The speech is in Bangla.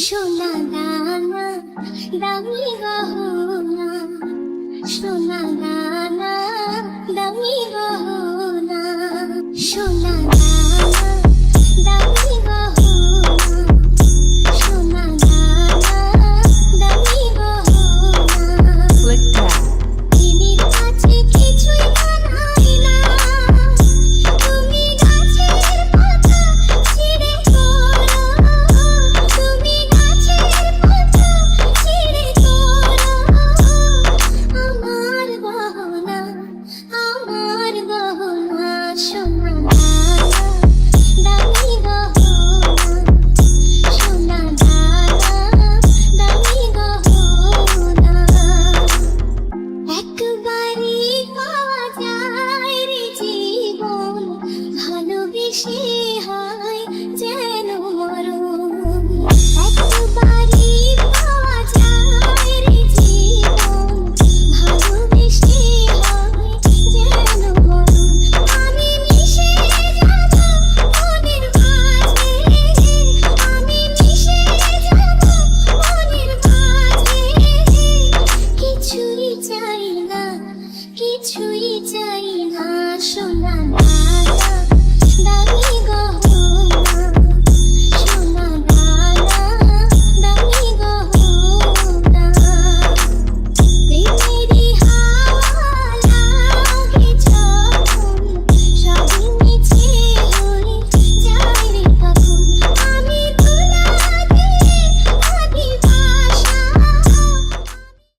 সোনা দানা দামি গহনা, সোনা দানা দামি গহনা, সোনা দানা দামি গহনা, সোনা দানা দামি গহনা। Click that. তিমির কাছে কিছুই মানায় না, তুমি গাছের পাতা ছিঁড়ে তোলো, তুমি গাছের পাতা ছিঁড়ে তোলো। আমার গহনা, আমার গহনা, সোনা দানা দামি গহনা, সোনা দানা দামি গহনা। একবারই পাওয়া যায় রে জীবন, ভালোবেসে হয় যেন মরণ। একবারই পাওয়া যায় রে জীবন, ভালোবেসে হয় যেন মরণ। আমি মিশে যাব মনের মাঝে, আমি মিশে যাব মনের মাঝে। কিছুই চাই না, কিছুই চাই না, সোনা।